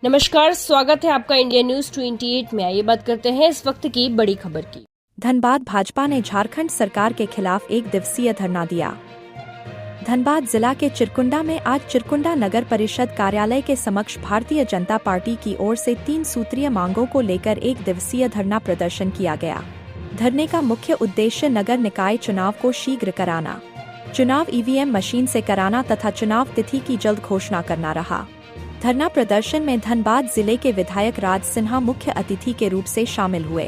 नमस्कार, स्वागत है आपका इंडिया न्यूज 28 में। आइए बात करते हैं इस वक्त की बड़ी खबर की। धनबाद भाजपा ने झारखंड सरकार के खिलाफ 1 दिवसीय धरना दिया। धनबाद जिला के चिरकुंडा में आज चिरकुंडा नगर परिषद कार्यालय के समक्ष भारतीय जनता पार्टी की ओर से 3 सूत्रीय मांगों को लेकर 1 दिवसीय धरना प्रदर्शन किया गया। धरने का मुख्य उद्देश्य नगर निकाय चुनाव को शीघ्र कराना, चुनाव ईवीएम मशीन से कराना तथा चुनाव तिथि की जल्द घोषणा करना रहा। धरना प्रदर्शन में धनबाद जिले के विधायक राज सिन्हा मुख्य अतिथि के रूप से शामिल हुए।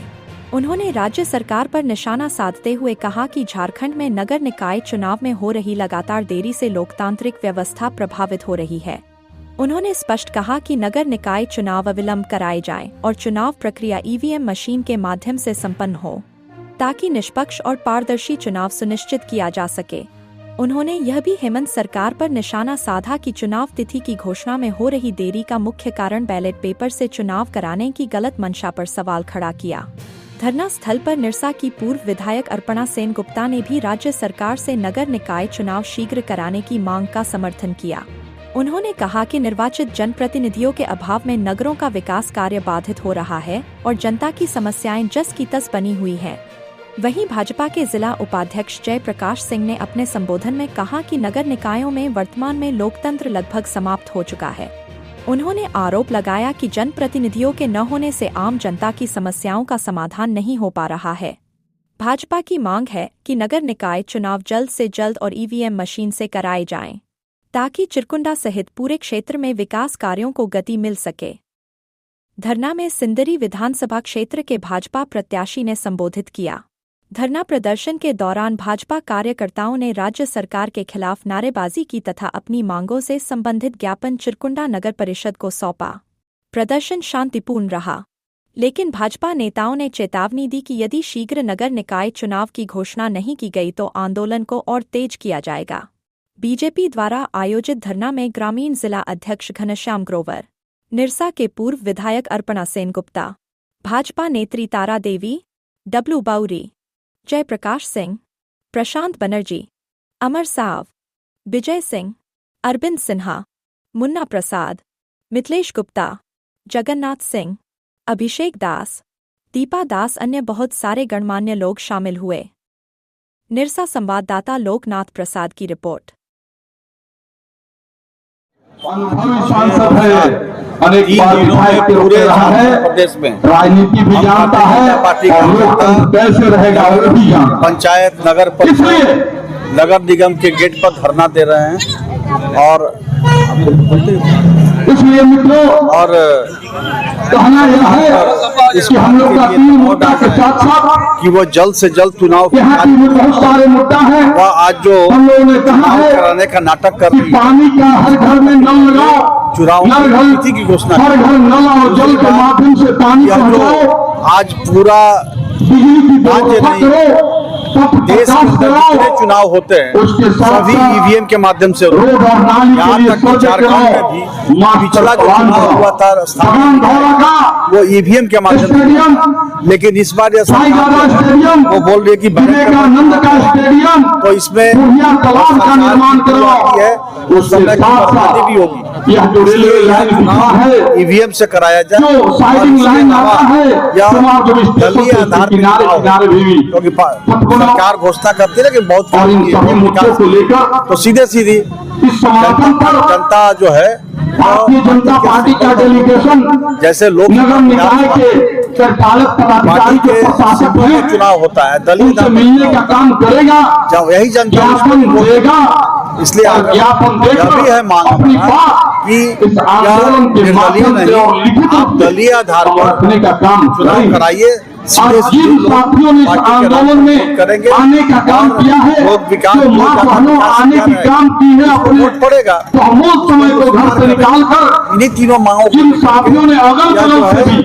उन्होंने राज्य सरकार पर निशाना साधते हुए कहा कि झारखंड में नगर निकाय चुनाव में हो रही लगातार देरी से लोकतांत्रिक व्यवस्था प्रभावित हो रही है। उन्होंने स्पष्ट कहा कि नगर निकाय चुनाव अविलंब कराए जाएं और चुनाव प्रक्रिया ईवीएम मशीन के माध्यम से संपन्न हो, ताकि निष्पक्ष और पारदर्शी चुनाव सुनिश्चित किया जा सके। उन्होंने यह भी हेमंत सरकार पर निशाना साधा कि चुनाव तिथि की घोषणा में हो रही देरी का मुख्य कारण बैलेट पेपर से चुनाव कराने की गलत मंशा पर सवाल खड़ा किया। धरना स्थल पर निरसा की पूर्व विधायक अर्पणा सेन गुप्ता ने भी राज्य सरकार से नगर निकाय चुनाव शीघ्र कराने की मांग का समर्थन किया। उन्होंने कहा कि निर्वाचित जनप्रतिनिधियों के अभाव में नगरों का विकास कार्य बाधित हो रहा है और जनता की समस्याएं जस की तस बनी हुई हैं। वहीं भाजपा के जिला उपाध्यक्ष जय प्रकाश सिंह ने अपने संबोधन में कहा कि नगर निकायों में वर्तमान में लोकतंत्र लगभग समाप्त हो चुका है। उन्होंने आरोप लगाया कि जनप्रतिनिधियों के न होने से आम जनता की समस्याओं का समाधान नहीं हो पा रहा है। भाजपा की मांग है कि नगर निकाय चुनाव जल्द से जल्द और ईवीएम मशीन से कराए जाएं, ताकि चिरकुंडा सहित पूरे क्षेत्र में विकास कार्यों को गति मिल सके। धरना में सिंदरी विधानसभा क्षेत्र के भाजपा प्रत्याशी ने संबोधित किया। धरना प्रदर्शन के दौरान भाजपा कार्यकर्ताओं ने राज्य सरकार के खिलाफ नारेबाजी की तथा अपनी मांगों से संबंधित ज्ञापन चिरकुंडा नगर परिषद को सौंपा। प्रदर्शन शांतिपूर्ण रहा, लेकिन भाजपा नेताओं ने चेतावनी दी कि यदि शीघ्र नगर निकाय चुनाव की घोषणा नहीं की गई तो आंदोलन को और तेज किया जाएगा। बीजेपी द्वारा आयोजित धरना में ग्रामीण जिला अध्यक्ष घनश्याम ग्रोवर, निरसा के पूर्व विधायक अर्पणा सेन गुप्ता, भाजपा नेत्री तारा देवी, डब्लू बाउरी, जय प्रकाश सिंह, प्रशांत बनर्जी, अमर साव, विजय सिंह, अरविंद सिन्हा, मुन्ना प्रसाद, मिथिलेश गुप्ता, जगन्नाथ सिंह, अभिषेक दास, दीपा दास अन्य बहुत सारे गणमान्य लोग शामिल हुए। निरसा संवाददाता लोकनाथ प्रसाद की रिपोर्ट। अनुभवी सांसद है, अनेक बार विधायक के रूप में रहा है, प्रदेश में राजनीति भी जानता है और लोकतंत्र कैसे रहेगा वो भी जानता है। पंचायत नगर परिषद नगर निगम के गेट पर धरना दे रहे हैं और इसलिए मित्रों और कहना यह है कि हम लोग का 3 मुद्दा के साथ साथ कि वो जल्द से जल्द चुनाव यहाँ की बहुत सारे मुद्दा है। वह आज जो हम लोगों ने कहा है कराने का नाटक कर कि रही है, पानी का हर घर में नल लगाओ, चुनाव तिथि की घोषणा हर घर नल और जल के माध्यम से पानी पहुँचाओ, आज पूरा बिजली की व्यवस्था करो, देश के जितने चुनाव होते हैं सभी ईवीएम के माध्यम से यहाँ तक कि झारखंड में भी पिछला जो चुनाव हुआ था स्थानीय वो ईवीएम के माध्यम से, लेकिन इस बार यह वो बोल रही है कि तो इसमें है उस समय की बर्बादी भी होगी, इसलिए ईवीएम से कराया जाए या दलीय आधार पर, क्योंकि सरकार घोषणा करती है लेकिन बहुत तो सीधे सीधी जनता जो है भारतीय जनता पार्टी का डेलीगेशन जैसे लोग नगर निकाय के पालक पदाधिकारी के प्रशासक है, चुनाव होता है दलीय मिलने का काम करेगा, जब यही जनता देगा, इसलिए यह भी है मांग कि आप दलीय आधार पर चुनाव कराइए। जिन साथियों ने इस आंदोलन में आने का काम किया है, जो माँ बहनों आने की काम की है, अपने पड़ेगा तो अमोल समय को घर से निकाल कर इन्हीं तीनों मांगों जिन साथियों ने अगल बगल से भी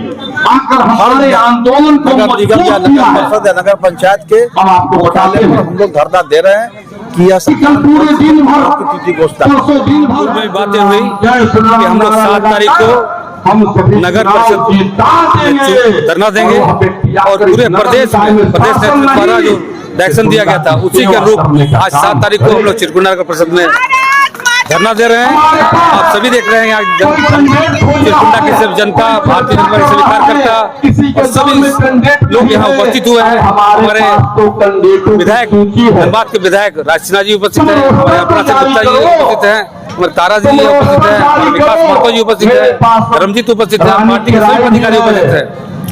आकर हमारे आंदोलन को नगर निगम या नगर परिषद या नगर पंचायत के हम आपको बताते हैं, हम लोग धरना दे रहे हैं कि यह कल पूरे दिन भर तिथि घोषणा में बातें हुई कि हम लोग 7 तारीख को नगर परिषद धरना देंगे और पूरे प्रदेश नेतृत्व द्वारा जो डायरेक्शन दिया गया था उसी के अनुरूप आज 7 तारीख को हम लोग चिरकुंडा नगर परिषद में धरना दे रहे हैं। आप सभी देख रहे हैं यहाँ चिरकुंडा की सब जनता, भारतीय जनता पार्टी सभी कार्यकर्ता और सभी लोग यहाँ उपस्थित हुए हैं। हमारे विधायक, धनबाद के विधायक राज सिन्हा जी उपस्थित है, हमारे अपना से गुप्ता जी उपस्थित है, हमारे तारा जी उपस्थित है, हमारे विकास महतो जी उपस्थित है, धर्मजीत उपस्थित है, पार्टी के सभी पदाधिकारी उपस्थित है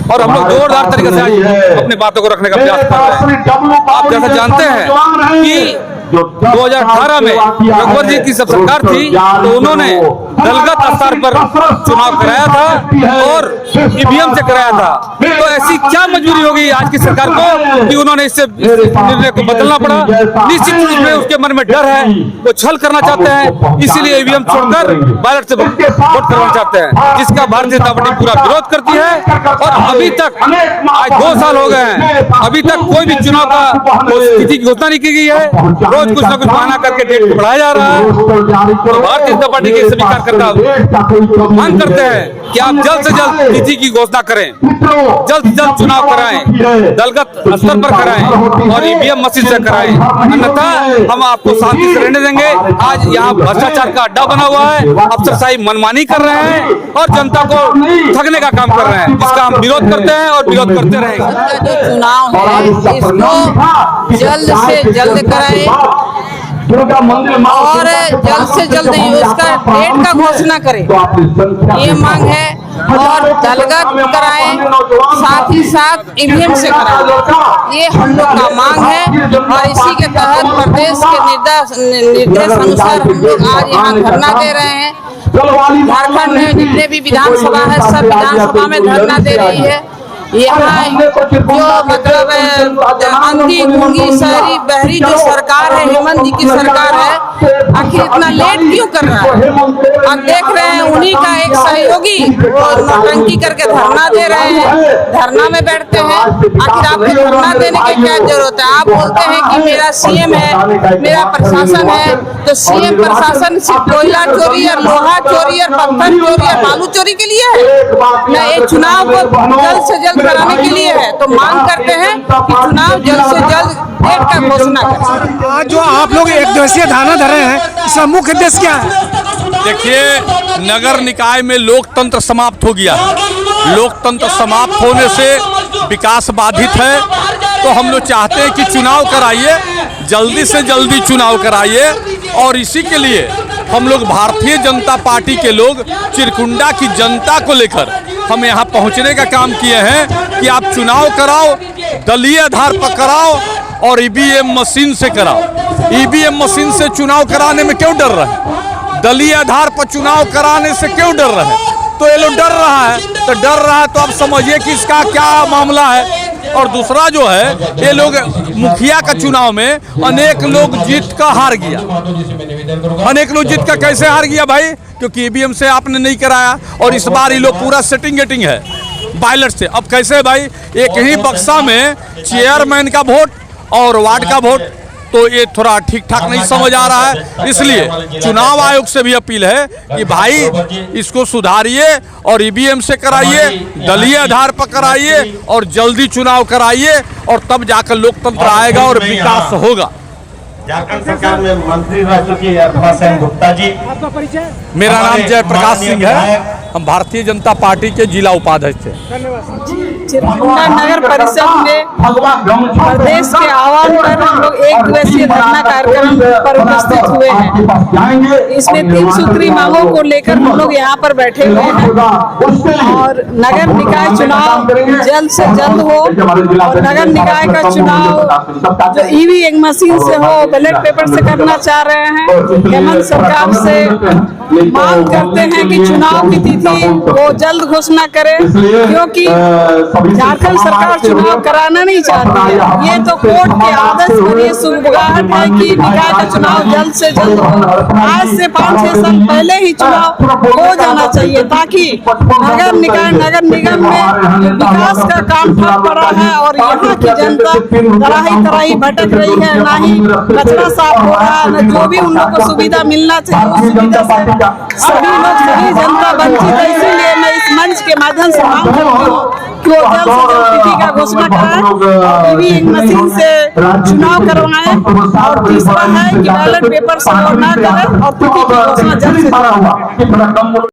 और हम लोग जोरदार तरीके से आज अपनी बातों को रखने का प्रयास कर रहे हैं। आप जैसा जानते हैं कि 2018 में रघुवर जी की सब सरकार थी तो उन्होंने दलगत स्तर पर चुनाव कराया था और ईवीएम से कराया था। तो ऐसी क्या मजबूरी होगी आज की सरकार को कि उन्होंने इससे निर्णय को बदलना पड़ा। निश्चित रूप में उसके मन में डर है, वो छल करना चाहते हैं, इसीलिए ईवीएम छोड़कर बैलेट से वोट करवाना चाहते हैं, जिसका भारतीय जनता पार्टी पूरा विरोध करती है। और अभी तक आज 2 साल हो गए हैं, अभी तक कोई भी चुनाव का तिथि की घोषणा नहीं की गई है। रोज कुछ न कुछ बहाना करके डेट को बढ़ाया जा रहा है। तो भारतीय जनता पार्टी के सभी कार्यकर्ता मांग करते हैं कि आप जल्द से जल्द तिथि की घोषणा करें, जल्द से जल्द चुनाव कराएं, दलगत स्तर पर कराएं और ईवीएम मशीन से कराएं, अन्यथा हम आपको शांति से रहने देंगे। आज यहाँ भ्रष्टाचार का अड्डा बना हुआ है, अफसरशाही मनमानी कर रहे हैं और जनता को ठगने का काम कर रहे हैं, जिसका हम विरोध करते हैं और विरोध करते रहेंगे। जो चुनाव है इसको जल्द से जल्द कराएं और जल्द से जल्द उसका डेट का घोषणा करें, ये मांग है। और दलगत कराएं, साथ ही साथ ईवीएम से कराएं, ये हम लोग का मांग है। और इसी के तहत प्रदेश के निर्देश अनुसार हम लोग आज यहाँ धरना दे रहे हैं। झारखंड में जितने भी विधानसभा है सब विधानसभा में धरना दे रही है। यहाँ जो मतलब अंधी गूंगी शहरी बहरी जो सरकार है, हेमंत जी की सरकार है, आखिर इतना लेट क्यों कर रहा है। आप देख रहे हैं उन्हीं का एक सहयोगी वो नौटंकी करके धरना दे रहे हैं, धरना में बैठते हैं। आखिर आपको धरना देने की क्या जरूरत है। आप बोलते हैं कि मेरा सीएम है, मेरा प्रशासन है, तो सीएम प्रशासन सिर्फ कोयला चोरी और लोहा चोरी और पत्थर चोरी और बालू चोरी के लिए है न, ये चुनाव को जल्द से जल्द कराने के लिए है। तो मांग करते हैं कि चुनाव जल्द से जल्द डेट का घोषणा करें। आज जो आप लोग एक दिवसीय धरना धर रहे हैं, इसका मुख्य उद्देश्य क्या है? देखिए, नगर निकाय में लोकतंत्र समाप्त हो गया है। लोकतंत्र समाप्त होने से विकास बाधित है। तो हम लोग चाहते हैं कि चुनाव कराइए, जल्दी से जल्दी चुनाव कराइए। और इसी के लिए हम लोग भारतीय जनता पार्टी के लोग चिरकुंडा की जनता को लेकर हम यहाँ पहुँचने का काम किए हैं कि आप चुनाव कराओ, दलीय आधार पर कराओ और ईवीएम मशीन से कराओ। ईवीएम मशीन से चुनाव कराने में क्यों डर रहे? दलीय आधार पर चुनाव कराने से क्यों डर रहे? तो ये लोग डर रहा है, तो डर रहा है तो आप समझिए कि इसका क्या मामला है। और दूसरा जो है, ये लोग मुखिया का चुनाव में अनेक लोग जीत का हार गया। अनेक लोग जीत का कैसे हार गया भाई? क्योंकि ईवीएम से आपने नहीं कराया। और इस बार ये लोग पूरा सेटिंग है बैलेट से। अब कैसे भाई? एक ही बक्सा में चेयरमैन का वोट और वार्ड का वोट, तो ये थोड़ा ठीक ठाक नहीं समझ आ रहा है। इसलिए चुनाव आयोग से भी अपील है कि भाई इसको सुधारिए और ईवीएम से कराइए, दलीय आधार पर कराइए और जल्दी चुनाव कराइए, और तब जाकर लोकतंत्र आएगा और विकास होगा। झारखंड सरकार में मंत्री रह चुकी है गुप्ता जी। मेरा नाम जयप्रकाश सिंह है, हम भारतीय जनता पार्टी के जिला उपाध्यक्ष हैं। चिरकुंडा नगर परिषद में प्रदेश के आह्वान पर हम लोग एक दिवसीय धरना कार्यक्रम पर उपस्थित हुए हैं। इसमें 3 सूत्री मांगों को लेकर हम लोग यहाँ पर बैठे हुए हैं। और नगर निकाय चुनाव जल्द से जल्द हो और नगर निकाय का चुनाव जो ईवीएम मशीन से हो, बैलेट पेपर से करना चाह रहे हैं। हेमंत सरकार से मांग करते हैं कि चुनाव की तिथि को जल्द घोषणा करे, क्योंकि झारखंड सरकार चुनाव कराना नहीं चाहती है। ये तो कोर्ट के आदेश पर ये सुबगाहट है कि निकाय का चुनाव जल्द से जल्द हो। आज से 5-6 साल पहले ही चुनाव हो जाना चाहिए, ताकि नगर निकाय नगर निगम में विकास का काम ठप पड़ा है और यहाँ की जनता तराही तराही भटक रही है। ना ही कचरा साफ हो रहा है, न जो भी उन लोग को सुविधा मिलना चाहिए उस सुविधा से सभी लोग सभी जनता वंचित है, इसीलिए मैं इस मंच के माध्यम से मांग करती हूँ कि वो जल्द से जल्द तिथि का घोषणा कराएं, ईवीएम मशीन से चुनाव करवाएं, और तीसरा है कि बैलेट पेपर से न करें और तिथि की घोषणा जल्द से जल्द